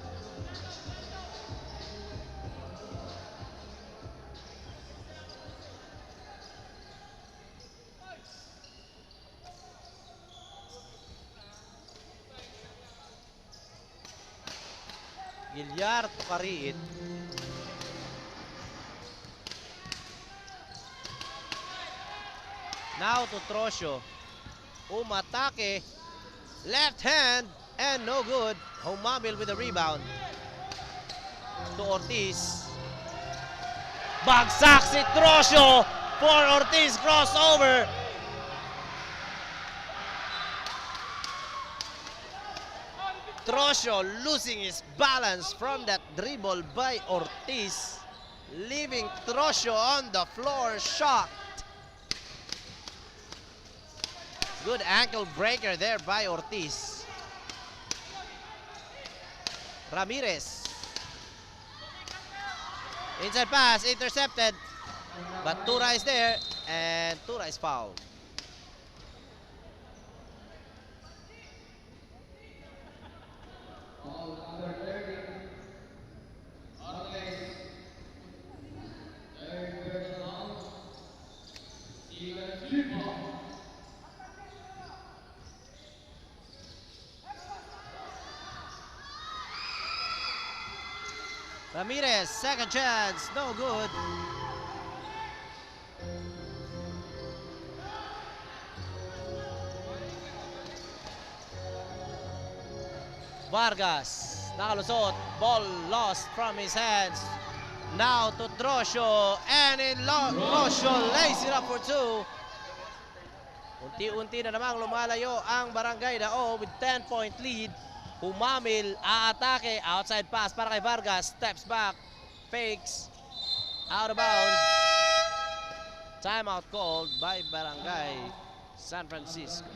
Gilyar Tukariit. Now to Trosio. Umatake. Left hand and no good. Humamil with the rebound. To Ortiz. Bagsak si Trosio for Ortiz crossover. Trosio losing his balance from that dribble by Ortiz, leaving Trosio on the floor shocked. Good ankle breaker there by Ortiz. Ramirez. Inside pass, intercepted. But Tura is there, and Tura is fouled. Ramirez, second chance, no good. Vargas, nakalusot, ball lost from his hands. Now to Trosio, and Trosio lays it up for two. Unti-unti na namang lumalayo ang Barangay Dao with 10-point lead. Humamil, aatake, outside pass para kay Vargas, steps back, fakes, out of bounds. Timeout called by Barangay San Francisco.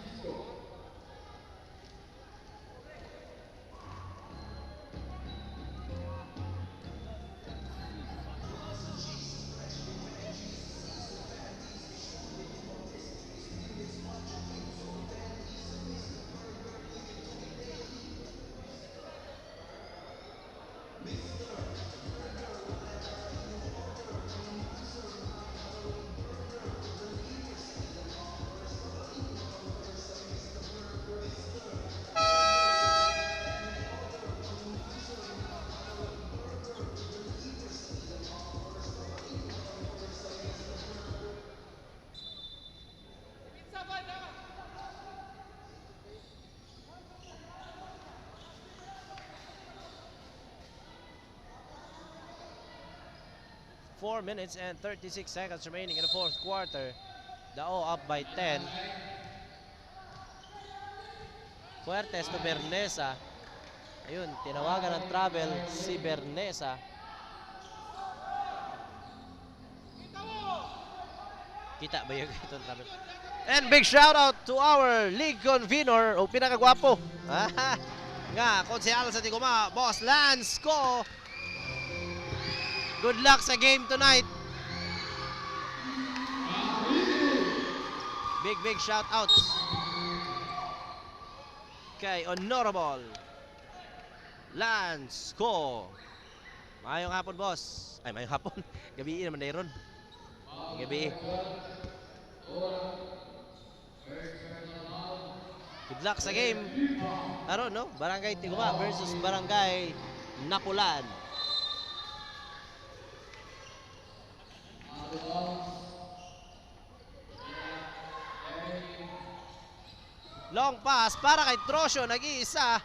Four minutes and 36 seconds remaining in the fourth quarter. Dao up by 10. Fuertes to Bernesa. Ayun, tinawagan ng travel si Bernesa. Kita ba yung itong travel? And big shout out to our league convener o pinakagwapo. Nga, konsehal sa Tiguma, Boss Lance ko. Good luck sa game tonight. Big shout outs kay Honorable Lance ko. Mayong hapon, boss. Ay, mayong hapon. Gabi naman na ron. Gabi. Good luck sa game. Aro, no? Barangay Tiguma versus Barangay Napulan. Long pass para kay Trosio, nag-iisa.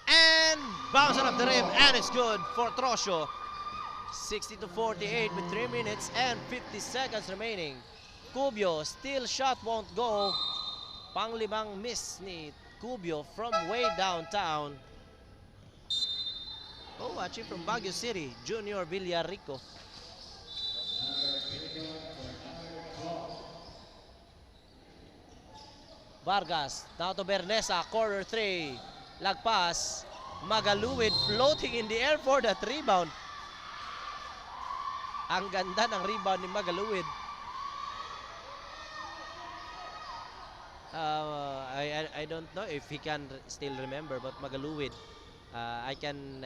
And bounce off the rim, and it's good for Trosio. 60-48 with 3 minutes and 50 seconds remaining. Cubio, still shot won't go. Panglimang miss ni Cubio from way downtown. Oh, watching from Baguio City, Junior Villarico. Vargas, now to Bernesa, corner 3. Lagpas, Magaluwid floating in the air for that rebound. Ang ganda ng rebound ni Magaluwid. I don't know if he can still remember, but Magaluwid, I can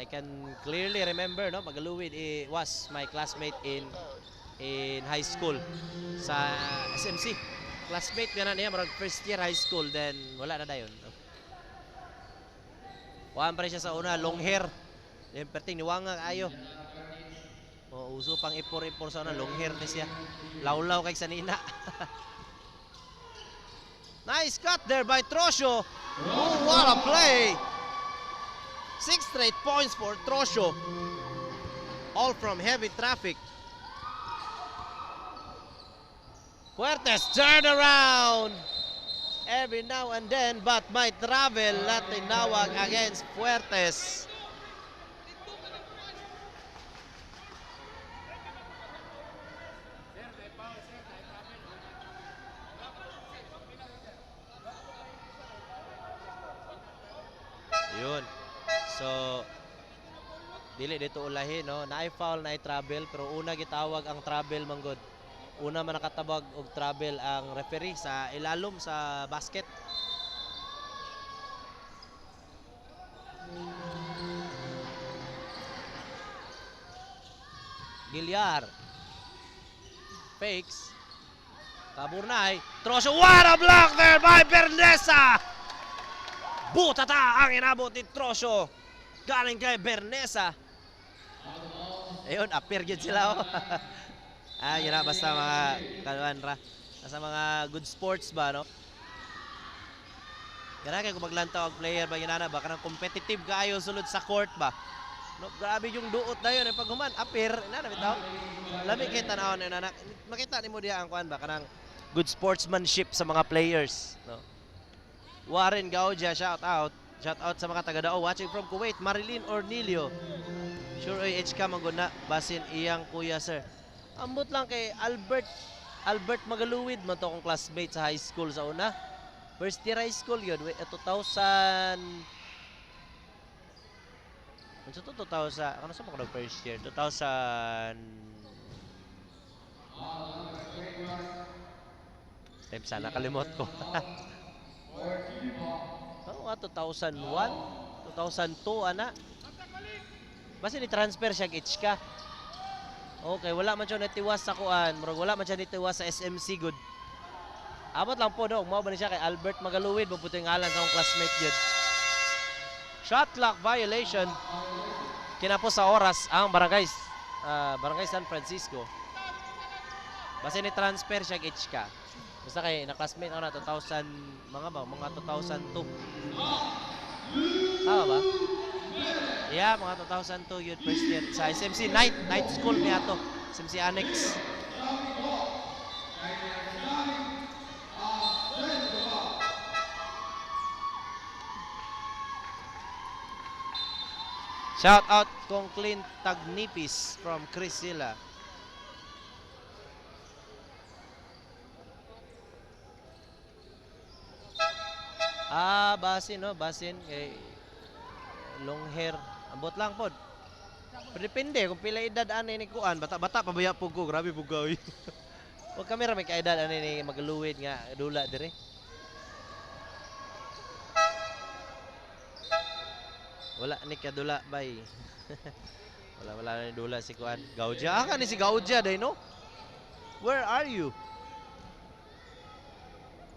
clearly remember, no? Magaluwid was my classmate in high school sa SMC. Classmate nga na niya, marag first year high school, then wala na dayon. Kuhaan pa rin siya sa una, long hair. Then perting niwanga ayo. O, uso pang ipor-ipor sa una, long hair ni siya. Lawlaw kay sanina. Nice cut there by Trosio. Oh, what a play! 6 straight points for Trosio. All from heavy traffic. Fuertes turn around every now and then, but might travel. Tinawag against Fuertes. Yun. So, dili dito ulahi, no? Na-foul, na-travel, pero una gitawag ang travel manggod. Una man nakatabag og travel ang referee sa ilalom sa basket. Gilyar. Fakes. Kaburnay. Trosio. What a block there by Bernesa! Butata ang inabot ni Trosio. Galing kay Bernesa. Ayun, appear yun sila, oh. Yun na, basta mga kaluan ra. Basta mga good sports ba, no? Gana kayo kung maglantaw ang player ba, yun na, baka nang competitive kayo sulod sa court ba. No, grabe yung duot na yun. Pag human, appear, na bitaw. Lami kayo tanaw na yun, makita ni mo diya ang kuan ba, kanang good sportsmanship sa mga players, no? Warren Gaudia, shout out sa mga taga-Dao watching from Kuwait. Marilyn Ornilio, sure ay HK maguna basin iyang kuya sir. Ambot lang kay Albert Magaluwid man to akong classmate sa high school sa una. First year high school yun, 2000 ano sa mga first year? 2000 sana kalimot ko. Oh, 2001, 2002 ana. Basta ni-transfer siya HK. Okay, wala man siya natiwas sa kuan, wala man siya natiwas sa SMC good. Abot lang po no, mao ba ni siya kay Albert Magaluwid, mabuting ngalan sa akong classmate yun. Shot clock violation. Kinapos sa oras ang Barangay San Francisco. Basta ni-transfer siya HK. Basta kay na-classmate ako na 2000, mga 2002. Tama ba? Yeah, mga 2002 yun, first year. Sa SMC, night school niya to. SMC Annex. Shout out kong Clint Tagnipis from Crisilla. Basin, no? Basin. Long hair. Ambot lang po. Depende kung pila edad ani ni kuan. Bata pabaya po ko. Grabe po gawin. Huwag kami ramay kaedad ani ni Magaluwid nga. Dula dire. Wala ni kadula bay. wala ni dula si kuan. Gaudia. Ka ni si Gaudia day no? Where are you?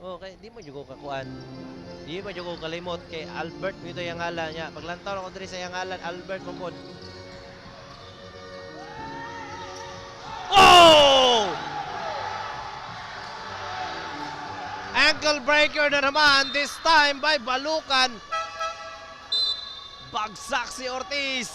Okay, di mo jugo kakuan. Di mo jugo kalimot kay Albert nito yung ngalan niya. Paglantaw ako diri sa yung ngalan Albert Mopod. Oh! Ankle breaker na naman, this time by Balukan. Bagsak si Ortiz.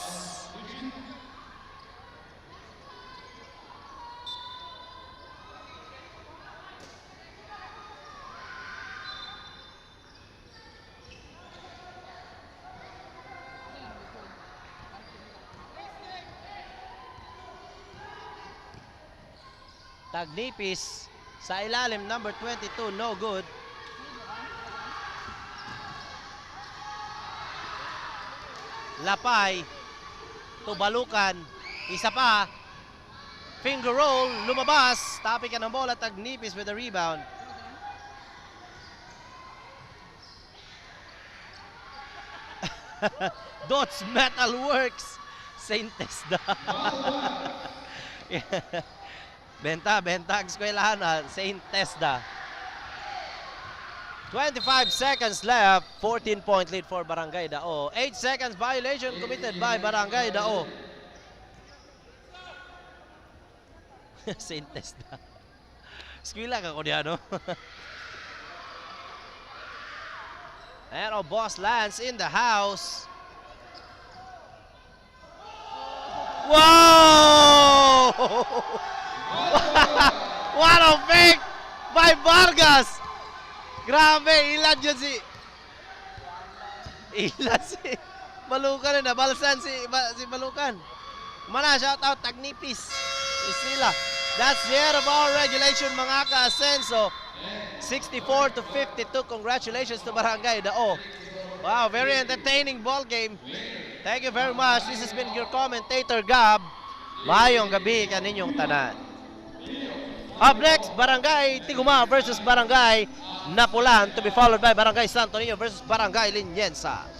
Tagnipis sa ilalim, number 22, no good. Lapay to Balukan. Isa pa. Finger roll, lumabas. Tapik ka ng bola, Tagnipis with the rebound. Dots Metal Works. Saint Tesda. Benta, eskwelahan, Saint Tesda. 25 seconds left. 14-point lead for Barangay Dao. 8 seconds violation committed by Barangay Dao. Saint Tesda. Eskwela ka ko diyan, no? And Boss Lance in the house. Wow! What a fake by Vargas! Grabe, ilan dyan si Balukan na, Balsan si Balukan. Mana, shout out, Tagnipis. Isila. That's the end of our regulation, mga ka-Asenso. 64-52. Congratulations to Barangay Dao. Wow, very entertaining ball game. Thank you very much. This has been your commentator, Gab. Mayong gabi kaninyong tanan. Up next, Barangay Tiguma versus Barangay Napulan, to be followed by Barangay Santo Niño versus Barangay Liniensa.